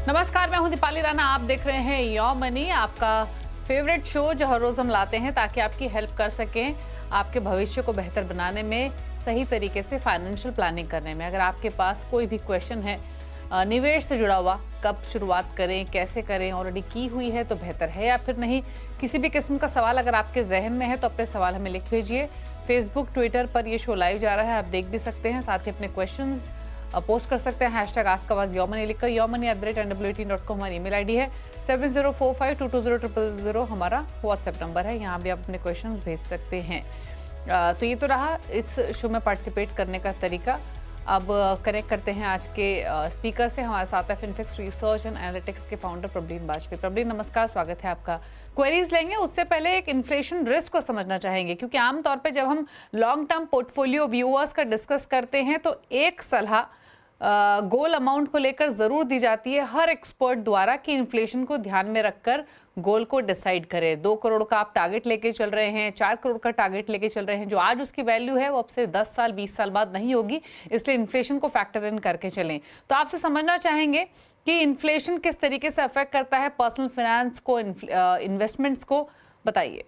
नमस्कार, मैं हूं दीपाली राणा। आप देख रहे हैं योर मनी, आपका फेवरेट शो जो हर रोज हम लाते हैं ताकि आपकी हेल्प कर सकें आपके भविष्य को बेहतर बनाने में, सही तरीके से फाइनेंशियल प्लानिंग करने में। अगर आपके पास कोई भी क्वेश्चन है निवेश से जुड़ा हुआ, कब शुरुआत करें, कैसे करें, ऑलरेडी की हुई है तो बेहतर है या फिर नहीं, किसी भी किस्म का सवाल अगर आपके जहन में है तो अपने सवाल हमें लिख भेजिए। फेसबुक, ट्विटर पर ये शो लाइव जा रहा है, आप देख भी सकते हैं। साथ ही अपने क्वेश्चंस पोस्ट कर सकते हैं। हैशटैग आस्क योमनी लिखकर yomani@nwt.com हमारी ईमेल आईडी है। 7045220000 हमारा व्हाट्सएप नंबर है, यहाँ भी आप अपने क्वेश्चंस भेज सकते हैं। तो ये तो रहा इस शो में पार्टिसिपेट करने का तरीका। अब कनेक्ट करते हैं आज के स्पीकर से। हमारे साथ है फिनफिक्स रिसर्च एंड एनालिटिक्स के फाउंडर प्रबलीन वाजपेयी। प्रबलीन, नमस्कार, स्वागत है आपका। क्वेरीज लेंगे, उससे पहले एक इन्फ्लेशन रिस्क को समझना चाहेंगे, क्योंकि आमतौर पे जब हम लॉन्ग टर्म पोर्टफोलियो व्यूअर्स का डिस्कस करते हैं तो एक सलाह गोल अमाउंट को लेकर जरूर दी जाती है हर एक्सपर्ट द्वारा कि इन्फ्लेशन को ध्यान में रखकर गोल को डिसाइड करें। 2 करोड़ का आप टारगेट लेके चल रहे हैं, 4 करोड़ का टारगेट लेके चल रहे हैं, जो आज उसकी वैल्यू है वो अब से 10 साल 20 साल बाद नहीं होगी, इसलिए इन्फ्लेशन को फैक्टर इन करके चलें। तो आपसे समझना चाहेंगे कि इन्फ्लेशन किस तरीके से अफेक्ट करता है पर्सनल फाइनेंस को, इन्वेस्टमेंट्स को, बताइए।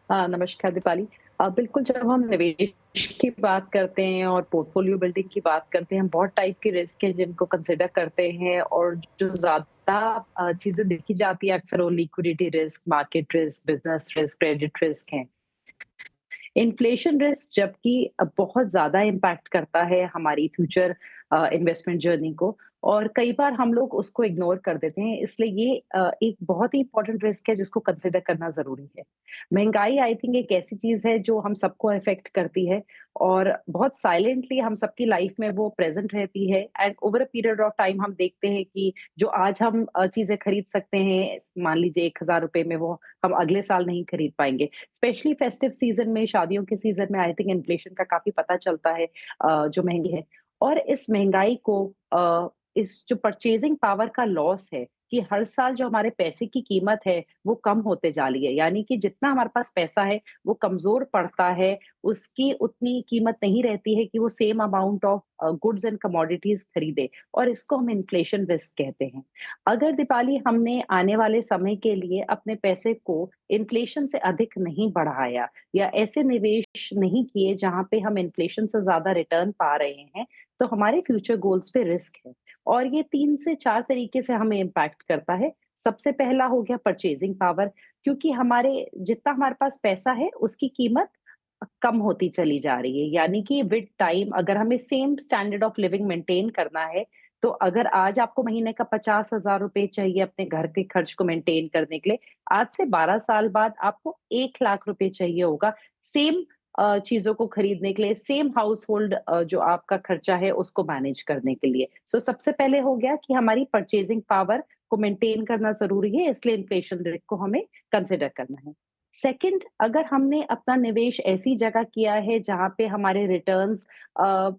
नमस्कार दीपाली। बिल्कुल, जब हम निवेश की बात करते हैं और पोर्टफोलियो बिल्डिंग की बात करते हैं, हम बहुत टाइप के रिस्क हैं जिनको कंसिडर करते हैं, और जो ज़्यादा चीज़ें देखी जाती है अक्सर वो liquidity risk, market risk, business risk, credit risk हैं। इन्फ्लेशन रिस्क जबकि बहुत ज़्यादा इम्पैक्ट करता है हमारी फ्यूचर इन्वेस्टमेंट जर्नी को, और कई बार हम लोग उसको इग्नोर कर देते हैं, इसलिए ये एक बहुत ही इम्पोर्टेंट रिस्क है जिसको कंसिडर करना ज़रूरी है। महँगाई आई थिंक एक ऐसी चीज़ है जो हम सबको अफ़ेक्ट करती है, और बहुत साइलेंटली हम सबकी लाइफ़ में वो प्रेज़ेंट रहती है, and over a period of time हम देखते हैं कि जो आज हम चीज़ें खरीद सकते हैं, मान लीजिए ₹1000 में, वो हम अगले साल नहीं खरीद पाएँगे। स्पेशली फेस्टिव सीजन में, शादियों के सीजन में आई थिंक इन्फ्लेशन का काफ़ी पता चलता है, जो महँगी है। और इस महँगाई को इस जो परचेज़िंग पावर का लॉस है, कि हर साल जो हमारे पैसे की कीमत है, वो कम होते जा रही है। यानी कि जितना हमारे पास पैसा है, वो कमज़ोर पड़ता है, उसकी उतनी कीमत नहीं रहती है कि वो same amount of goods and commodities खरीदे, और इसको हम इन्फ्लेशन रिस्क कहते हैं। अगर दीपाली हमने आने वाले समय के लिए अपने पैसे को इन्फ्लेशन से अधिक नहीं बढ़ाया, या ऐसे निवेश नहीं किए जहाँ पे हम इन्फ्लेशन से ज़्यादा रिटर्न पा रहे हैं, तो हमारे फ्यूचर गोल्स पे रिस्क है। और ये 3 से 4 तरीके से हमें इम्पैक्ट करता है। सबसे पहला हो गया परचेज़िंग पावर, क्योंकि हमारे जितना हमारे पास पैसा है, उसकी कीमत कम होती चली जा रही है। यानी कि विद टाइम अगर हमें same standard of living maintain करना है, तो अगर आज आपको महीने का 50,000 रुपए चाहिए अपने घर के खर्च को मेंटेन करने के लिए, आज से 12 साल बाद आपको 1 लाख रुपए चाहिए होगा, सेम चीज़ों को खरीदने के लिए, सेम हाउसहोल्ड जो आपका खर्चा है उसको मैनेज करने के लिए। सो सबसे पहले हो गया कि हमारी परचेज़िंग पावर को मेंटेन करना ज़रूरी है, इसलिए इन्फ्लेशन रेट को हमें कंसिडर करना है। सेकंड, अगर हमने अपना निवेश ऐसी जगह किया है जहाँ पे हमारे रिटर्न्स अ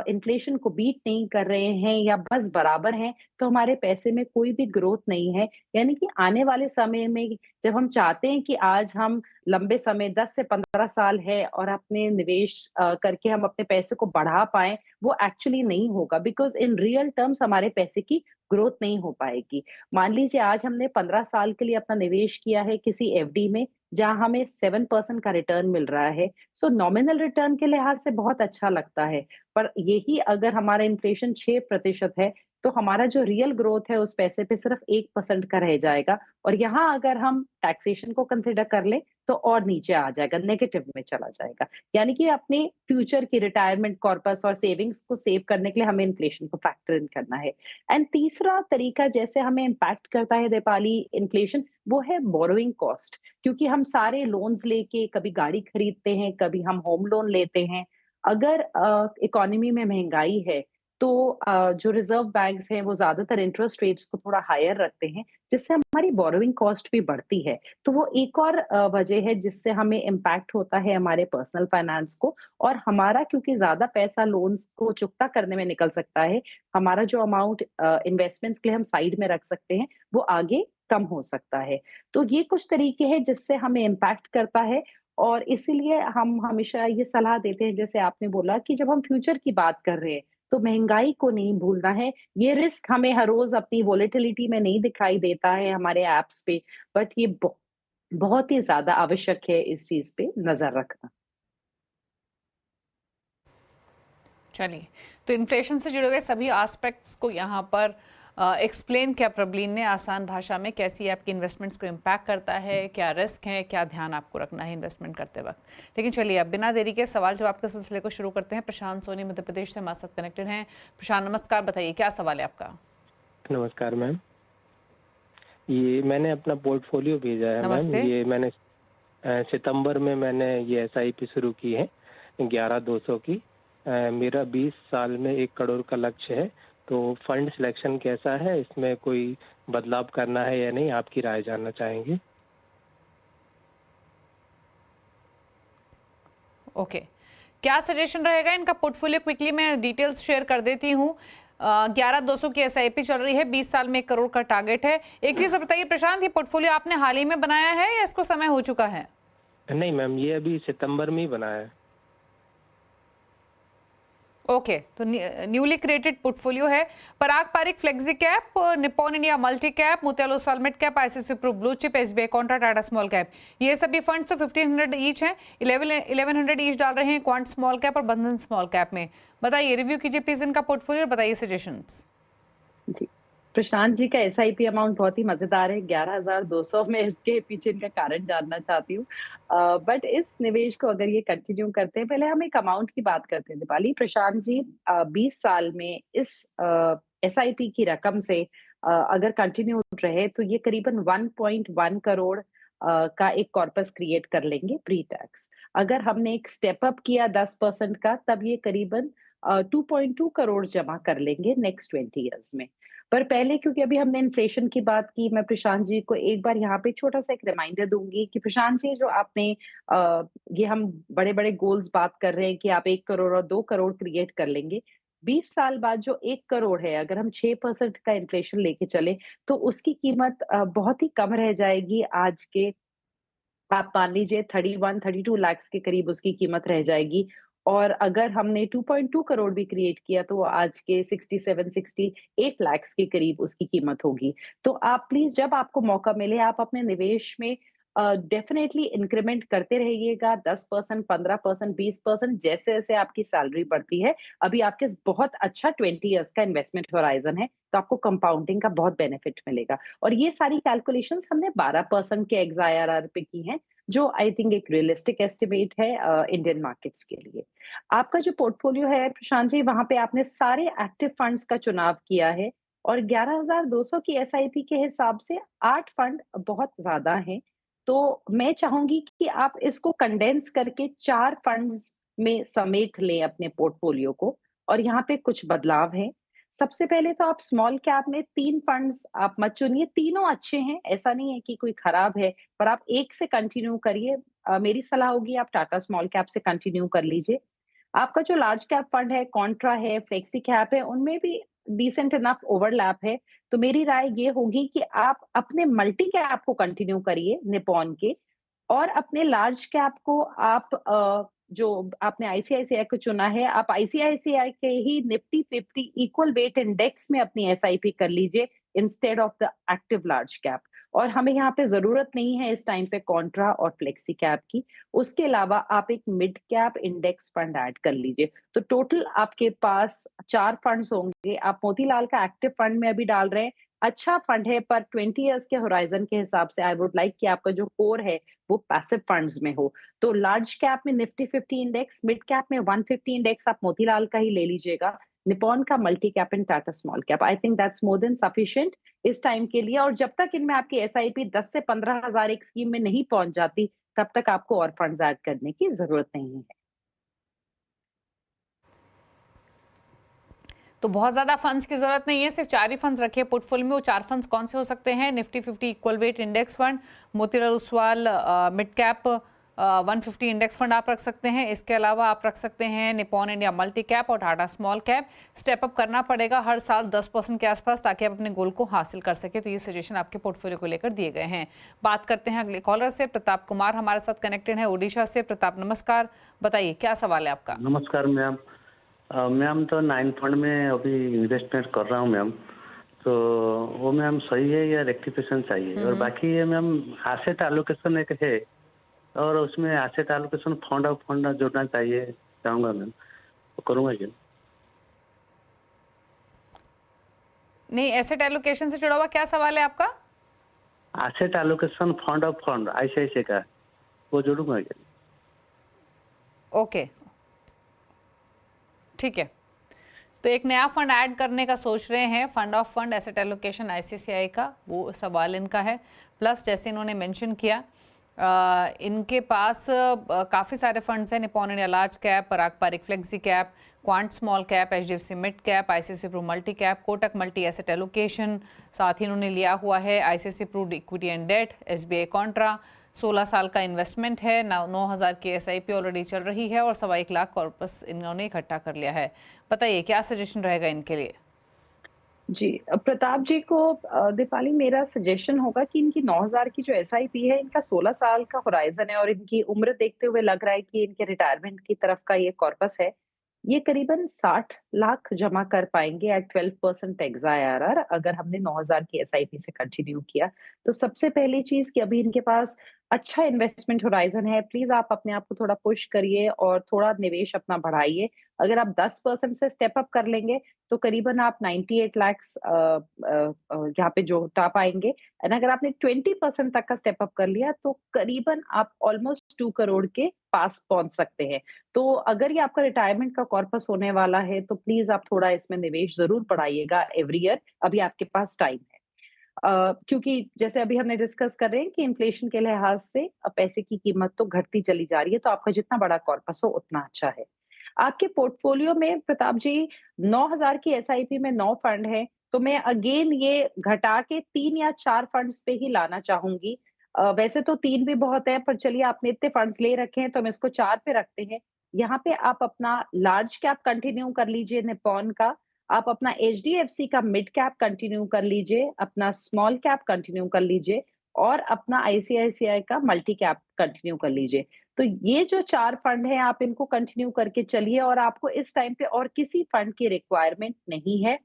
इन्फ्लेशन को बीट नहीं कर रहे हैं, या बस बराबर हैं, तो हमारे पैसे में कोई भी ग्रोथ नहीं है। यानी कि आने वाले समय में जब हम चाहते हैं कि आज हम लंबे समय 10 से 15 साल है और अपने निवेश करके हम अपने पैसे को बढ़ा पाएँ, वो एक्चुअली नहीं होगा, बिकॉज़ इन रियल टर्म्स हमारे पैसे की ग्रोथ नहीं हो पाएगी। मान लीजिए आज हमने 15 साल के लिए अपना निवेश किया है किसी एफडी में, जहाँ हमें 7% का रिटर्न मिल रहा है। सो नॉमिनल रिटर्न के लिहाज से बहुत अच्छा लगता है। पर यही अगर हमारा इन्फ्लेशन 6% है, तो हमारा जो रियल ग्रोथ है उस पैसे पे सिर्फ 1% का रह जाएगा, और यहाँ अगर हम टैक्सेशन को कंसिडर कर लें, तो और नीचे आ जाएगा, नेगेटिव में चला जाएगा। यानी कि अपने फ्यूचर की रिटायरमेंट कॉर्पस और सेविंग्स को सेव करने के लिए हमें इन्फ्लेशन को फैक्टर इन करना है। एंड तीसरा तरीका जैसे हमें इम्पैक्ट करता है दीपाली इन्फ्लेशन, वो है बोरोइंग कॉस्ट, क्योंकि हम सारे लोन्स लेके कभी गाड़ी खरीदते हैं, कभी हम होम लोन लेते हैं। अगर इकोनॉमी में महँगाई है, तो जो रिज़र्व बैंक्स हैं, वो ज़्यादातर इंटरेस्ट रेट्स को थोड़ा हायर रखते हैं, जिससे हमारी बोरोइंग कॉस्ट भी बढ़ती है। तो वो एक और वजह है जिससे हमें इम्पैक्ट होता है हमारे पर्सनल फाइनेंस को, और हमारा क्योंकि ज़्यादा पैसा लोन्स को चुकता करने में निकल सकता है, हमारा जो अमाउंट इन्वेस्टमेंट्स के लिए हम साइड में रख सकते हैं, वो आगे कम हो सकता है। तो ये कुछ तरीके हैं जिससे हमें इम्पैक्ट करता है, और इसीलिए हम हमेशा ये सलाह देते हैं, जैसे आपने बोला कि जब हम फ्यूचर की बात कर रहे हैं, तो महंगाई को नहीं भूलना है। ये रिस्क हमें हर रोज अपनी वॉलेटिलिटी में नहीं दिखाई देता है हमारे एप्स पे, बट ये बहुत ही ज्यादा आवश्यक है इस चीज पे नजर रखना। चलिए, तो इन्फ्लेशन से जुड़े हुए सभी एस्पेक्ट्स को यहाँ पर एक्सप्लेन किया प्रबलीन ने आसान भाषा में, कैसी आपकी इन्वेस्टमेंट्स को इम्पैक्ट करता है, क्या रिस्क है, क्या ध्यान आपको रखना है इन्वेस्टमेंट करते वक्त। लेकिन चलिए अब बिना देरी के सवाल जवाब के सिलसिले को शुरू करते हैं। प्रशांत सोनी मध्य प्रदेश से हमारे साथ कनेक्टेड हैं। प्रशांत नमस्कार, बताइए क्या सवाल है आपका। नमस्कार मैम, ये मैंने अपना पोर्टफोलियो भेजा है मैम। नमस्ते। ये मैंने सितंबर में मैंने ये SIP शुरू की है 11,200 की। मेरा 20 साल में 1 करोड़ का लक्ष्य है, तो फंड सिलेक्शन कैसा है, इसमें कोई बदलाव करना है या नहीं, आपकी राय जानना चाहेंगे। ओके, क्या सजेशन रहेगा इनका पोर्टफोलियो? क्विकली मैं डिटेल्स शेयर कर देती हूँ। 11,200 की SIP चल रही है, 20 साल में 1 करोड़ का टारगेट है। एक चीज बताइए प्रशांत, ये पोर्टफोलियो आपने हाल ही में बनाया है या इसको समय हो चुका है? नहीं मैम, ये अभी सितंबर में ही बना है। ओके, तो न्यूली क्रिएटेड पोर्टफोलियो है। Parag Parikh flexi cap, Nippon India multi cap, Motilal Oswal mid cap, ICICI Pru blue chip, SBI contra, Tata small cap, ये सभी फंड्स तो 1500 ईच हैं। 1100 ईच डाल रहे हैं क्वांट स्मॉल कैप और बंधन स्मॉल कैप में। बताइए, रिव्यू कीजिए प्लीज इनका पोर्टफोलियो और बताइए सजेशंस। जी, प्रशांत जी का SIP अमाउंट बहुत ही मजेदार है, 11,200। मैं इसके पीछे इनका कारण जानना चाहती हूँ। बट इस निवेश को अगर ये कंटिन्यू करते हैं, पहले हम एक अमाउंट की बात करते हैं दीपाली। प्रशांत जी 20 साल में इस SIP की रकम से अगर कंटिन्यू रहे तो ये करीबन 1.1 करोड़ का एक कॉर्पस क्रिएट कर लेंगे प्री टैक्स। अगर हमने एक स्टेप अप किया 10% का, तब ये करीबन 2.2 करोड़ जमा कर लेंगे नेक्स्ट 20 इयर्स में। पर पहले, क्योंकि अभी हमने इन्फ्लेशन की बात की, मैं प्रशांत जी को एक बार यहाँ पे छोटा सा एक रिमाइंडर दूंगी कि प्रशांत जी, जो आपने ये हम बड़े-बड़े गोल्स बात कर रहे हैं कि आप 1 करोड़ और 2 करोड़ क्रिएट कर लेंगे। 20 साल बाद जो 1 करोड़ है, अगर हम 6% का इन्फ्लेशन लेके चले, तो उसकी कीमत बहुत ही कम रह जाएगी। आज के आप मान लीजिए 31-32 लाख के करीब उसकी कीमत रह जाएगी। और अगर हमने 2.2 करोड़ भी क्रिएट किया, तो वो आज के 67-68 लाख के करीब उसकी कीमत होगी। तो आप प्लीज़, जब आपको मौका मिले, आप अपने निवेश में डेफ़िनेटली इंक्रीमेंट करते रहिएगा। 10%, 15%, 20%, जैसे-जैसे आपकी सैलरी बढ़ती है। अभी आपके बहुत अच्छा 20 इयर्स का इन्वेस्टमेंट होराइज़न है, तो आपको कंपाउंडिंग का बहुत बेनिफिट मिलेगा। और ये सारी कैलकुलेशंस हमने 12% के XIRR पे की हैं, जो आई थिंक एक रियलिस्टिक एस्टिमेट है इंडियन मार्केट्स के लिए। आपका जो पोर्टफोलियो है प्रशांत जी, वहाँ पे आपने सारे एक्टिव फंड्स का चुनाव किया है, और 11,200 की SIP के हिसाब से 8 फंड बहुत ज़्यादा हैं। तो मैं चाहूँगी कि आप इसको कंडेंस करके 4 फंड्स में समेट लें अपने पोर्टफोलियो को, और यहाँ पे कुछ बदलाव हैं। सबसे पहले तो आप स्मॉल कैप में 3 फंड्स आप मत चुनिए, तीनों अच्छे हैं, ऐसा नहीं है कि कोई खराब है, पर आप एक से कंटिन्यू करिए। मेरी सलाह होगी आप टाटा स्मॉल कैप से कंटिन्यू कर लीजिए। आपका जो लार्ज कैप फंड है, कॉन्ट्रा है, फ्लेक्सी कैप है, उनमें भी डिसेंट इनफ ओवरलैप है। तो मेरी राय ये होगी कि आप अपने मल्टी कैप को कंटिन्यू करिए निप्पॉन के, और अपने लार्ज कैप को आप जो आपने आईसीआईसीआई को चुना है, आप आईसीआईसीआई के ही निफ्टी 50 इक्वल वेट इंडेक्स में अपनी एसआईपी कर लीजिए instead of the active large cap. और हमें यहाँ पे जरूरत नहीं है इस टाइम पे कॉन्ट्रा और फ्लेक्सी कैप की। उसके अलावा आप एक mid cap index fund add कर लीजिए। तो टोटल आपके पास 4 फंड्स होंगे। आप मोतीलाल का एक्टिव फंड में अभी डाल रहे हैं, अच्छा फंड है, पर 20 इयर्स के होराइजन के हिसाब से आई वुड लाइक कि आपका जो कोर है वो पैसिव फंड्स में हो। तो लार्ज कैप में निफ्टी 50 इंडेक्स, मिड कैप में 150 इंडेक्स आप मोतीलाल का ही ले लीजिएगा, निपॉन का multi cap and Tata small cap. I think that's more than sufficient इस टाइम के लिए। और जब तक इनमें आपकी एसआईपी 10 से 15 हजार एक स्कीम में नहीं पहुंच जाती, तब तक आपको और फंड्स ऐड करने की जरूरत नहीं है। तो बहुत ज्यादा फंड्स की जरूरत नहीं है, सिर्फ 4 ही फंड्स रखिए पोर्टफोलियो में। वो 4 फंड्स कौन से हो सकते हैं? Nifty 50 equal weight index fund, Motilal Oswal mid cap 150 index fund आप रख सकते हैं। इसके अलावा आप रख सकते हैं निपॉन इंडिया मल्टी कैप और Tata small cap. Step up करना पड़ेगा हर साल 10% के आसपास, ताकि आप अपने गोल को हासिल कर सके। तो ये सजेशन आपके पोर्टफोलियो को लेकर दिए गए हैं। बात करते हैं अगले कॉलर से। प्रताप कुमार हमारे साथ कनेक्टेड है ओडिशा से। प्रताप नमस्कार, बताइए क्या सवाल है आपका? नमस्कार मैम, मैम तो 9 फंड में अभी इन्वेस्टमेंट कर रहा हूँ मैम, तो वो मैम सही है या रेक्टिफिकेशन चाहिए? और बाकी ये मैम एसेट एलोकेशन एक है, और उसमें asset allocation fund of fund जोड़ना चाहिए, चाहूँगा मैम, तो करूँगा क्या? नहीं, एसेट एलोकेशन से जुड़ा हुआ क्या सवाल है आपका? Asset allocation fund of fund ICICI का, वो जोड़ूंगा क्या? ओके, ठीक है। तो एक नया फंड ऐड करने का सोच रहे हैं, fund of fund asset allocation ICICI का, वो सवाल इनका है। प्लस जैसे इन्होंने मेंशन किया, इनके पास काफ़ी सारे फंड्स हैं, Nippon India large cap, Parag Parikh flexi cap, Quant small cap, HDFC mid cap, ICICI Pru multi cap, Kotak multi asset allocation, साथ ही इन्होंने लिया हुआ है ICICI Pru equity and debt, SBI contra. 16 साल का इन्वेस्टमेंट है, 9,000 की SIP ऑलरेडी चल रही है और 1.25 लाख कॉर्पस इन्होंने इकट्ठा कर लिया है। बताइए क्या सजेशन रहेगा इनके लिए? जी, प्रताप जी को दीपाली, मेरा सजेशन होगा कि इनकी 9,000 की जो SIP है, इनका 16 साल का होराइजन है और इनकी उम्र देखते हुए लग रहा है कि इनके रिटायरमेंट की तरफ का ये कॉर्पस है। ये करीबन 60 लाख जमा कर पाएंगे एट 12% एग्जा IRR, अगर हमने 9,000 की SIP से कंटिन्यू किया। तो सबसे पहली चीज कि अभी इनके पास अच्छा इन्वेस्टमेंट होराइजन है, प्लीज आप अपने आप को थोड़ा पुश करिए और थोड़ा निवेश अपना बढ़ाइए। अगर आप 10% से स्टेप अप कर लेंगे तो करीबन आप 98 लैक्स यहाँ पे जुटा पाएंगे। एंड अगर आपने 20% तक का स्टेप अप कर लिया तो करीबन आप ऑलमोस्ट 2 करोड़ के पास पहुंच सकते हैं। तो अगर ये आपका रिटायरमेंट का कॉर्पस होने वाला है तो प्लीज आप थोड़ा इसमें निवेश जरूर बढ़ाइएगा एवरी ईयर, अभी आपके पास टाइम है। क्योंकि जैसे अभी हमने डिस्कस कर रहे हैं कि इन्फ्लेशन के लिहाज से पैसे की कीमत तो घटती चली जा रही है, तो आपका जितना बड़ा कॉर्पस हो उतना अच्छा है। आपके पोर्टफोलियो में प्रताप जी 9,000 की SIP में 9 फंड हैं, तो मैं अगेन ये घटा के 3 या 4 फंड्स पे ही लाना चाहूंगी। वैसे तो 3 भी बहुत है, पर चलिए आपने इतने फंड्स ले रखे हैं तो हम इसको 4 पे रखते हैं। यहाँ पे आप अपना लार्ज कैप कंटिन्यू कर लीजिए निपॉन का, आप अपना HDFC का मिड कैप कंटिन्यू कर लीजिए, अपना स्मॉल कैप कंटिन्यू कर लीजिए और अपना ICICI का मल्टी कैप कंटिन्यू कर लीजिए। तो ये जो 4 फंड हैं आप इनको कंटिन्यू करके चलिए और आपको इस टाइम पे और किसी फंड की रिक्वायरमेंट नहीं है।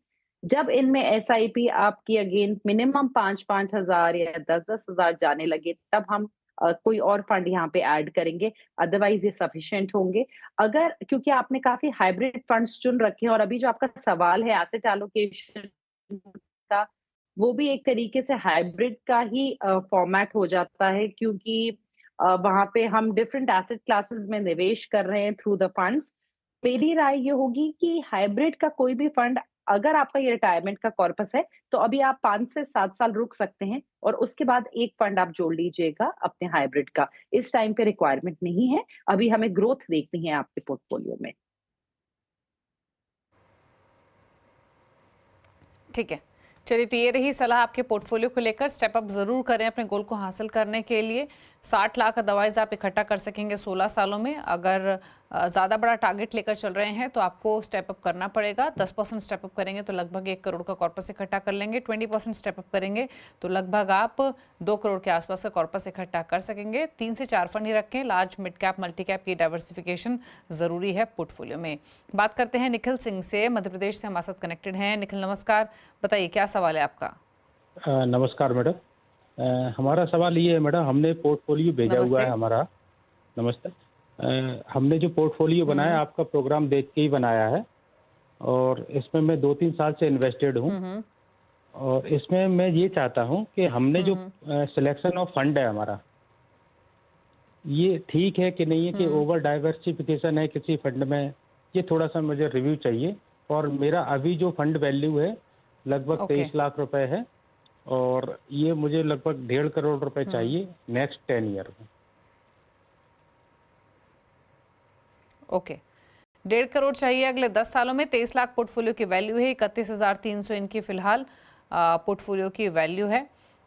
जब इनमें SIP आपकी अगेन मिनिमम 5-5 हज़ार या 10-10 हज़ार जाने लगे तब हम कोई और फंड यहाँ पे ऐड करेंगे, अदरवाइज़ ये सफिशिएंट होंगे। अगर क्योंकि आपने काफ़ी हाइब्रिड फंड्स चुन रखे हैं और अभी जो आपका सवाल है एसेट एलोकेशन का, वो भी एक तरीके से हाइब्रिड का ही फॉर्मेट हो जाता है, क्योंकि वहाँ पे हम डिफरेंट एसेट क्लासेस में निवेश कर रहे हैं थ्रू द फंड्स। मेरी राय ये होगी कि हाइब्रिड का कोई भी फंड, अगर आपका ये रिटायरमेंट का कॉर्पस है, तो अभी आप 5 से 7 साल रुक सकते हैं और उसके बाद एक फंड आप जोड़ लीजिएगा अपने हाइब्रिड का। इस टाइम पे रिक्वायरमेंट नहीं है, अभी हमें ग्रोथ देखनी है आपके पोर्टफोलियो में। ठीक है, चलिए, तो ये रही सलाह आपके पोर्टफोलियो को लेकर। स्टेप अप जरूर करें अपने गोल को हासिल करने के लिए। 60 लाख अदरवाइज आप इकट्ठा कर सकेंगे 16 सालों में। अगर ज़्यादा बड़ा टारगेट लेकर चल रहे हैं तो आपको स्टेप अप करना पड़ेगा। 10% स्टेप अप करेंगे तो लगभग 1 करोड़ का कॉर्पस इकट्ठा कर लेंगे। 20% स्टेप अप करेंगे तो लगभग आप 2 करोड़ के आसपास का कॉर्पस इकट्ठा कर सकेंगे। 3 से 4 फंड ही रखें, large mid cap multi cap की डाइवर्सिफिकेशन ज़रूरी है पोर्टफोलियो में। बात करते हैं निखिल सिंह से, मध्य प्रदेश से हमारे साथ कनेक्टेड हैं। निखिल नमस्कार, बताइए क्या सवाल है आपका? नमस्कार मैडम, हमारा सवाल ये है मैडम, हमने पोर्टफोलियो भेजा हुआ है हमारा। नमस्ते। हमने जो पोर्टफोलियो बनाया आपका प्रोग्राम देख के ही बनाया है और इसमें मैं 2-3 साल से इन्वेस्टेड हूँ। और इसमें मैं ये चाहता हूँ कि हमने जो सिलेक्शन ऑफ फंड है हमारा, ये ठीक है कि नहीं है, कि ओवर डाइवर्सिफिकेशन है किसी फंड में, ये थोड़ा सा मुझे रिव्यू चाहिए। और मेरा अभी जो फंड वैल्यू है लगभग 23 लाख रुपए है और ये मुझे लगभग 1.5 करोड़ रुपए चाहिए नेक्स्ट 10 ईयर में। ओके, 1.5 करोड़ चाहिए अगले 10 सालों में। 23 लाख पोर्टफोलियो की वैल्यू है। 31,300 इनकी फिलहाल पोर्टफोलियो की वैल्यू है।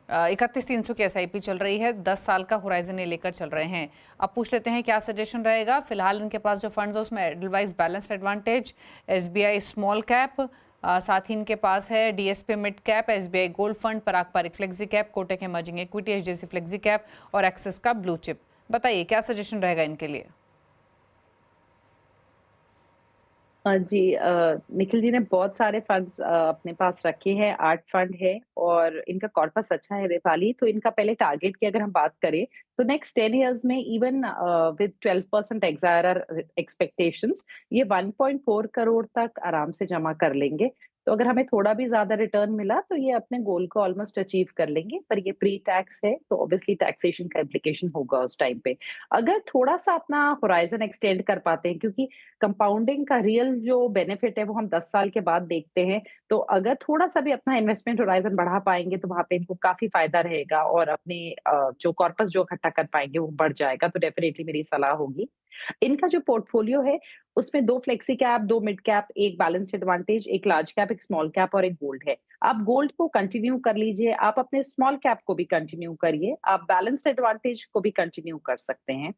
31,300 की SIP चल रही है। 10 साल का होराइजन ये लेकर चल रहे हैं। अब पूछ लेते हैं क्या सजेशन रहेगा। फिलहाल इनके पास जो फंड्स है उसमें Edelweiss balanced advantage, SBI small cap, साथ ही इनके पास है DSP mid cap, SBI gold fund, Parag Parikh flexi cap, Kotak emerging equity, HDFC flexi cap और एक्सिस का ब्लू चिप। बताइए क्या सजेशन रहेगा इनके लिए? जी निखिल जी ने बहुत सारे फंड्स अपने पास रखे हैं, 8 फंड है और इनका कॉर्पस अच्छा है दीपाली। तो इनका पहले टारगेट की अगर हम बात करें तो नेक्स्ट 10 इयर्स में इवन विद 12% एक्सआईआरआर एक्सपेक्टेशंस ये 1.4 करोड़ तक आराम से जमा कर लेंगे। तो अगर हमें थोड़ा भी ज्यादा रिटर्न मिला तो ये अपने गोल को ऑलमोस्ट अचीव कर लेंगे, पर ये प्री टैक्स है तो ऑब्वियसली टैक्सेशन का इम्प्लीकेशन होगा उस टाइम पे। अगर थोड़ा सा अपना होराइजन एक्सटेंड कर पाते हैं, क्योंकि कंपाउंडिंग का रियल जो बेनिफिट है वो हम 10 साल के बाद देखते हैं। तो अगर थोड़ा-सा भी अपना इन्वेस्टमेंट होराइज़न बढ़ा पाएँगे तो वहाँ पे इनको काफ़ी फ़ायदा रहेगा और अपने जो कॉर्पस जो इकट्ठा कर पाएँगे वो बढ़ जाएगा। तो डेफिनिटली मेरी सलाह होगी। इनका जो पोर्टफोलियो है उसमें 2 flexi cap, 2 mid cap, 1 balanced advantage, 1 large cap, 1 small cap और 1 गोल्ड है। आप गोल्ड को कंटिन्यू कर लीजिए, आप अपने स्मॉल कैप को भी कंटिन्यू करिए, आप बैलेंस्ड एडवांटेज को भी कंटिन्यू कर सकते हैं।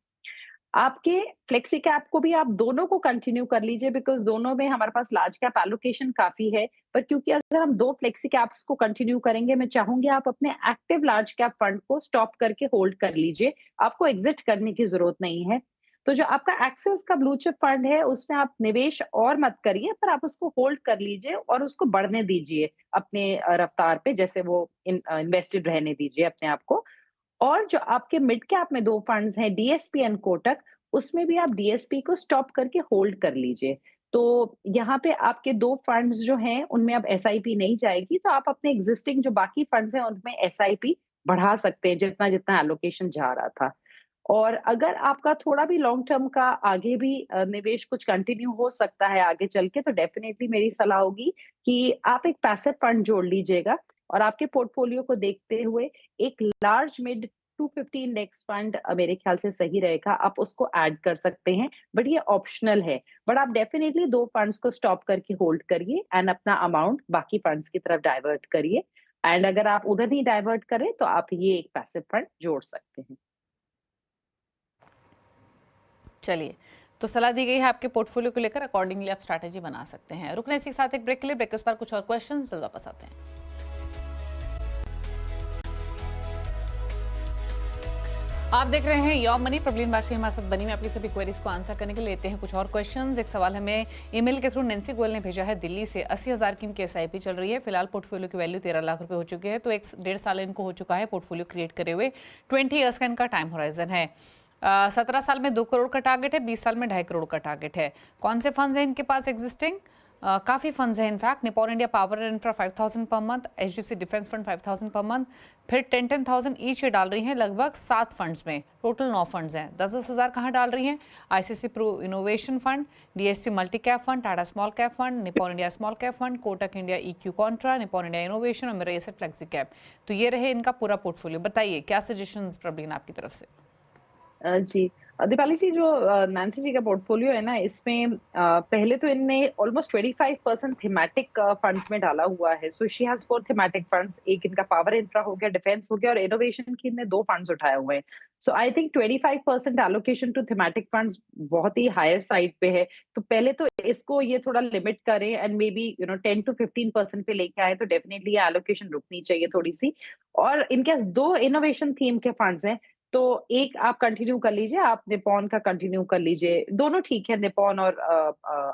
आपके फ्लेक्सी कैप को भी आप दोनों को कंटिन्यू कर लीजिए, बिकॉज़ दोनों में हमारे पास लार्ज कैप एलोकेशन काफ़ी है। पर क्योंकि अगर हम 2 फ्लेक्सी कैप्स को कंटिन्यू करेंगे, मैं चाहूँगी आप अपने एक्टिव लार्ज कैप फंड को स्टॉप करके होल्ड कर लीजिए। आपको एग्ज़िट करने की ज़रूरत नहीं है। तो जो आपका एक्सिस का ब्लू चिप फंड है, उसमें आप निवेश और मत करिए, पर आप उसको होल्ड कर लीजिए और उसको बढ़ने दीजिए अपने रफ्तार पे, जैसे वो इन्वेस्टेड रहने दीजिए अपने आप को। और जो आपके मिड कैप में 2 फंड्स हैं, डीएसपी एंड कोटक, उसमें भी आप डीएसपी को स्टॉप करके होल्ड कर लीजिए। तो यहाँ पे आपके 2 फंड्स जो हैं, उनमें अब एसआईपी नहीं जाएगी, तो आप अपने एक्जिस्टिंग जो बाकी फंड्स हैं, उनमें एसआईपी बढ़ा सकते हैं, जितना-जितना एलोकेशन जा रहा था। और अगर आपका थोड़ा भी लॉन्ग टर्म का आगे भी निवेश कुछ कंटिन्यू हो सकता है आगे चल के, तो डेफिनिटली मेरी सलाह होगी कि आप एक पैसिव फंड जोड़ लीजिएगा और आपके पोर्टफोलियो को देखते हुए एक लार्ज मिड 250 इंडेक्स फंड मेरे ख्याल से सही रहेगा। आप उसको ऐड कर सकते हैं, बट ये ऑप्शनल है। बट आप डेफिनिटली 2 फंड्स को स्टॉप करके होल्ड करिए एंड अपना अमाउंट बाकी फंड्स की तरफ डाइवर्ट करिए। एंड अगर आप उधर नहीं डाइवर्ट करें, तो आप ये एक पैसिव फंड जोड़ सकते हैं। चलिए, तो सलाह दी गई है आपके पोर्टफोलियो को लेकर, अकॉर्डिंगली आप स्ट्रैटेजी बना सकते हैं। रुकने इसी के साथ एक ब्रेक के लिए, ब्रेक के उस पर कुछ और क्वेश्चन जल्द वापस आते हैं। आप देख रहे हैं योर मनी। प्रवीण वाजपेयी हमारे साथ बनी में आपकी सभी क्वेरीज को आंसर करने के लिए लेते हैं कुछ और क्वेश्चंस। एक सवाल हमें ईमेल के थ्रू नैन्सी गोयल ने भेजा है, दिल्ली से। 80,000 की इनकी एसआईपी चल रही है, फिलहाल पोर्टफोलियो की वैल्यू 13 लाख रुपए हो चुकी है, तो 1.5 साल इनको हो चुका है पोर्टफोलियो क्रिएट करे हुए। 20 ईयर्स का इनका टाइम होराइजन है। 17 साल में 2 करोड़ का टारगेट है, 20 साल में 2.5 करोड़ का टारगेट है। कौन से फंड्स हैं इनके पास एग्जिस्टिंग? काफ़ी फंड्स हैं in fact. Nippon India power and infra 5,000 per month, HDFC defence fund 5,000 per month, फिर 10,000 ईच ये डाल रही हैं लगभग 7 फंड्स में। टोटल 9 फंड्स हैं। 10-10 हज़ार कहाँ डाल रही हैं? ICICI pro innovation fund, DSC multi cap fund, Tata small cap fund, Nippon India small cap fund, Kotak India EQ Contra, Nippon India innovation और मेरा एसेट फ्लेक्सी कैप। तो ये रहे इनका पूरा पोर्टफोलियो। बताइए क्या सजेशंस प्रवीण आपकी तरफ से? जी। दीपाली जी, जो नैन्सी जी का पोर्टफोलियो है ना, इसमें पहले तो इनने ऑलमोस्ट 25% थीमेटिक फंड्स में डाला हुआ है। So she has 4 thematic funds. एक इनका पावर इंफ्रा हो गया, डिफेंस हो गया और इनोवेशन की इनने 2 फंड्स उठाए हुए हैं। So I think 25% allocation to thematic funds बहुत ही हायर साइड पे है। तो पहले तो इसको ये थोड़ा लिमिट करें एंड मे बी 10 टू 15% पे लेके आए, तो डेफिनिटली ये एलोकेशन रुकनी चाहिए थोड़ी-सी। और इनके पास 2 इनोवेशन थीम के फंड्स हैं। तो एक आप कंटिन्यू कर लीजिए, आप निपॉन का कंटिन्यू कर लीजिए। दोनों ठीक है, निपॉन और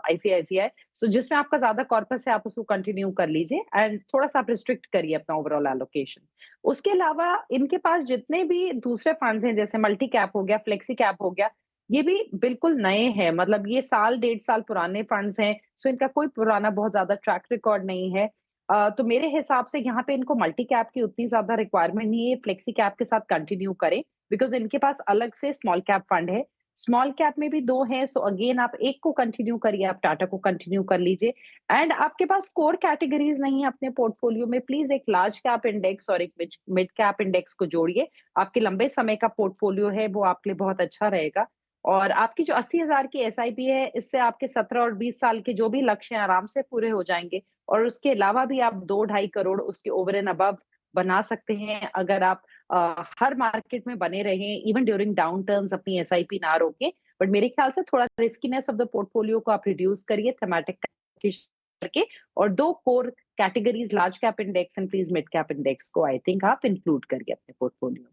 आईसीआईसीआई। सो जिसमें आपका ज़्यादा कॉर्पस है, आप उसको कंटिन्यू कर लीजिए एंड थोड़ा-सा आप रिस्ट्रिक्ट करिए अपना ओवरऑल एलोकेशन। उसके अलावा इनके पास जितने भी दूसरे फंड्स हैं, जैसे मल्टी कैप हो गया, फ्लेक्सी कैप हो गया, ये भी बिल्कुल नए हैं। मतलब ये साल, 1.5 साल पुराने फंड्स हैं। सो इनका कोई पुराना बहुत ज़्यादा ट्रैक रिकॉर्ड नहीं है। तो मेरे हिसाब से यहाँ पे इनको मल्टी कैप की उतनी ज़्यादा रिक्वायरमेंट नहीं है, फ्लेक्सी कैप के साथ कंटिन्यू करें। बिकॉज़ इनके पास अलग से स्मॉल कैप फंड है। स्मॉल कैप में भी 2 हैं, सो अगेन आप एक को कंटिन्यू करिए, आप टाटा को कंटिन्यू कर लीजिए। एंड आपके पास कोर कैटेगरीज़ नहीं है अपने पोर्टफोलियो में, प्लीज़ एक लार्ज कैप इंडेक्स और एक मिड कैप इंडेक्स को जोड़िए। आपके लंबे समय का पोर्टफोलियो है, वो आपके लिए बहुत अच्छा रहेगा। और आपकी जो 80,000 की एसआईपी है, इससे आपके 17 और 20 साल के जो भी लक्ष्य हैं, आराम से पूरे हो जाएँगे। और उसके अलावा भी आप 2 ढाई करोड़ उसके ओवर एंड अबव बना सकते हैं, अगर आप हर मार्केट में बने रहें, इवन ड्यूरिंग डाउन टर्न्स अपनी एसआईपी ना रोकें। बट मेरे ख्याल से थोड़ा रिस्कीनेस ऑफ द पोर्टफोलियो को आप रिड्यूस करिए थीमेटिक करके, और 2 core categories large cap index and please mid cap index को आई थिंक आप इंक्लूड करिए अपने पोर्टफोलियो में।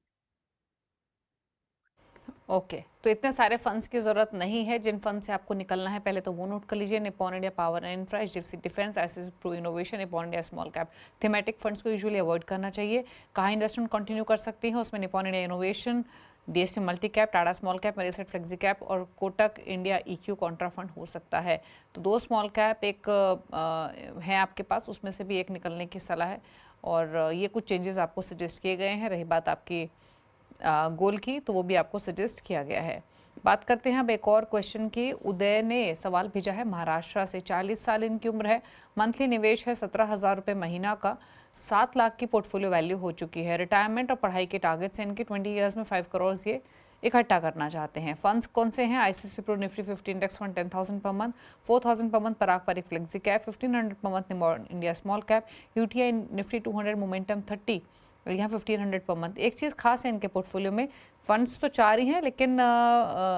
ओके, तो इतने सारे फंड्स की जरूरत नहीं है। जिन फंड से आपको निकलना है पहले तो वो नोट कर लीजिए। Nippon India power and infra, HDFC defence, SS pro innovation, Nippon India small cap. Thematic funds को यूजुअली अवॉइड करना चाहिए। कहाँ इन्वेस्टमेंट कंटिन्यू कर सकती हैं उसमें Nippon India innovation, DSP multi cap, Tata small cap, Mirae Asset flexi cap और Kotak India EQ contra fund हो सकता है। तो 2 स्मॉल कैप एक है आपके पास, उसमें से भी एक निकलने की सलाह है। और ये कुछ चेंजेस आपको सजेस्ट किए गए हैं। रही बात आपकी गोल की, तो वो भी आपको सजेस्ट किया गया है। बात करते हैं अब एक और क्वेश्चन की। उदय ने सवाल भेजा है महाराष्ट्र से। 40 साल इनकी उम्र है, मंथली निवेश है 17,000 रुपये महीना का, 7 लाख की पोर्टफोलियो वैल्यू हो चुकी है। रिटायरमेंट और पढ़ाई के टारगेट्स हैं इनके। 20 ईयर्स में 5 करोड़ ये इकट्ठा करना चाहते हैं। फंड्स कौन से हैं? ICICI Pru Nifty 50 index fund 10,000 per month, 4,000 per month Parag Parikh flexi cap, 1,500 per month Nippon India small cap, UTI Nifty 200 momentum 30, यहाँ 1,500 पर मंथ। एक चीज़ खास है इनके पोर्टफोलियो में, फंड्स तो 4 ही हैं लेकिन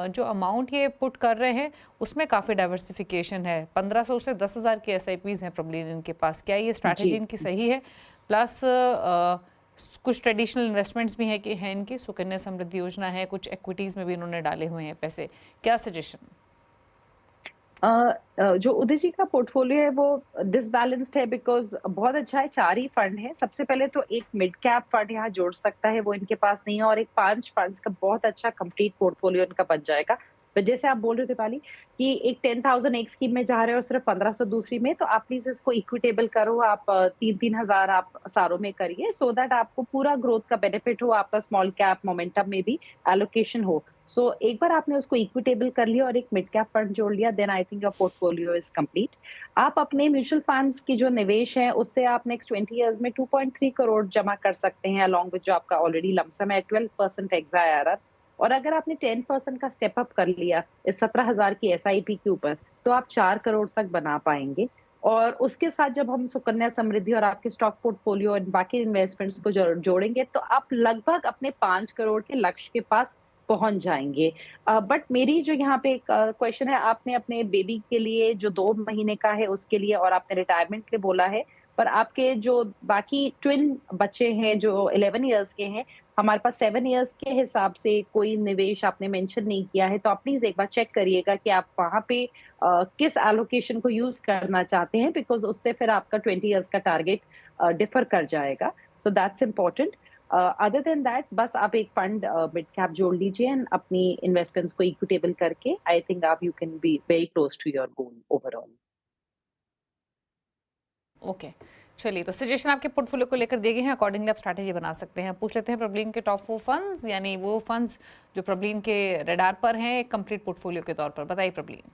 जो अमाउंट ये पुट कर रहे हैं उसमें काफ़ी डाइवर्सिफिकेशन है। 1500 से 10,000 की SIPs हैं प्रॉब्लम इनके पास। क्या ये स्ट्रैटेजी इनकी सही है? प्लस कुछ ट्रेडिशनल इन्वेस्टमेंट्स भी हैं इनकी, सुकन्या समृद्धि योजना है, कुछ एक्विटीज़ में भी इन्होंने डाले हुए हैं पैसे। क्या सजेशन? जो उदय जी का पोर्टफोलियो है वो डिसबैलेंस्ड है बिकॉज बहुत अच्छा है। 4 ही फंड है। सबसे पहले तो एक मिड कैप फंड यहाँ जोड़ सकता है, वो इनके पास नहीं है, और एक 5 फंड्स का बहुत अच्छा कंप्लीट पोर्टफोलियो इनका बन जाएगा। पर जैसे आप बोल रहे थे दीपाली कि एक 10,000 एक स्कीम में जा रहे हो और सिर्फ 1,500 दूसरी में, तो आप प्लीज इसको इक्विटेबल करो। आप 3-3 हजार आप सारों में करिए सो दैट आपको पूरा ग्रोथ का बेनिफिट हो, आपका स्मॉल कैप मोमेंटम में भी एलोकेशन हो। सो एक बार आपने उसको इक्विटेबल कर लिया और एक मिड कैप फंड जोड़ लिया, then I think your portfolio is complete. आप अपने म्यूचुअल फंड्स की जो निवेश है उससे आप नेक्स्ट 20 इयर्स में 2.3 करोड़ जमा कर सकते हैं, अलॉन्ग विद जो आपका ऑलरेडी लमसम है 12% XIRR। और अगर आपने 10% का स्टेप अप कर लिया इस 17,000 की SIP के ऊपर, तो आप 4 करोड़ तक बना पाएंगे। और उसके साथ जब हम सुकन्या समृद्धि और आपके स्टॉक पोर्टफोलियो और बाकी इन्वेस्टमेंट्स को जोड़ेंगे तो आप लगभग अपने 5 करोड़ के लक्ष्य के पास पहुंच जाएंगे। बट मेरी जो यहाँ पे एक क्वेश्चन है, आपने अपने बेबी के लिए जो 2 महीने का है उसके लिए और आपने रिटायरमेंट के लिए बोला है, पर आपके जो बाकी ट्विन बच्चे हैं जो 11 इयर्स के हैं, हमारे पास 7 इयर्स के हिसाब से कोई निवेश आपने मेंशन नहीं किया है, तो आप प्लीज एक बार चेक करिएगा कि आप वहां पे किस एलोकेशन को यूज करना चाहते हैं, बिकॉज उससे फिर आपका 20 इयर्स का टारगेट डिफर कर जाएगा। So that's important. Other than that बस आप एक फंड मिड कैप जोड़ लीजिए एंड अपनी इन्वेस्टमेंट्स को इक्विटेबल करके आई थिंक आप you can be very close to your goal overall. Okay, चलिए, तो सजेशन आपके पोर्टफोलियो को लेकर दिए गए हैं, अकॉर्डिंगली आप स्ट्रैटेजी बना सकते हैं। पूछ लेते हैं प्रॉब्लम के टॉप 4 फंड्स, यानी वो फंड्स जो प्रॉब्लम के रडार पर हैं एक कंप्लीट पोर्टफोलियो के तौर पर। बताइए problem.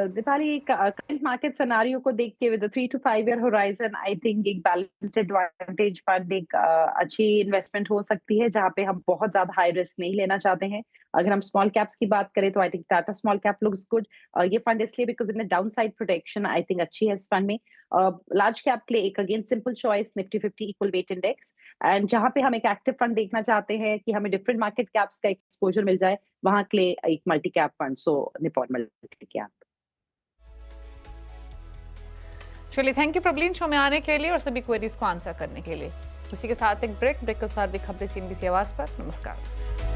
Deepali, current market scenario को देख के with 3 to 5 year horizon I think एक बैलेंस्ड एडवांटेज फंड एक अच्छी इन्वेस्टमेंट हो सकती है, जहां पे हम बहुत ज्यादा हाई रिस्क नहीं लेना चाहते हैं। अगर हम स्मॉल कैप्स की बात करें तो I think Tata small cap looks good. ये फंड इसलिए because in down side protection I think अच्छी है इस फंड में। लार्ज कैप के लिए एक again simple choice Nifty 50 equal weight index, and जहां पे हम एक एक्टिव फंड देखना चाहते हैं कि हमें डिफरेंट मार्केट कैप्स का एक्सपोजर मिल जाए, वहां के लिए एक मल्टी कैप फंड, सो निपॉन मल्टी कैप। चलिए, थैंक यू प्रॉब्लम शो में आने के लिए और सभी क्वेरीज को आंसर करने के लिए। इसी के साथ एक ब्रेक के बाद भी खबरें CNBC आवाज पर। नमस्कार।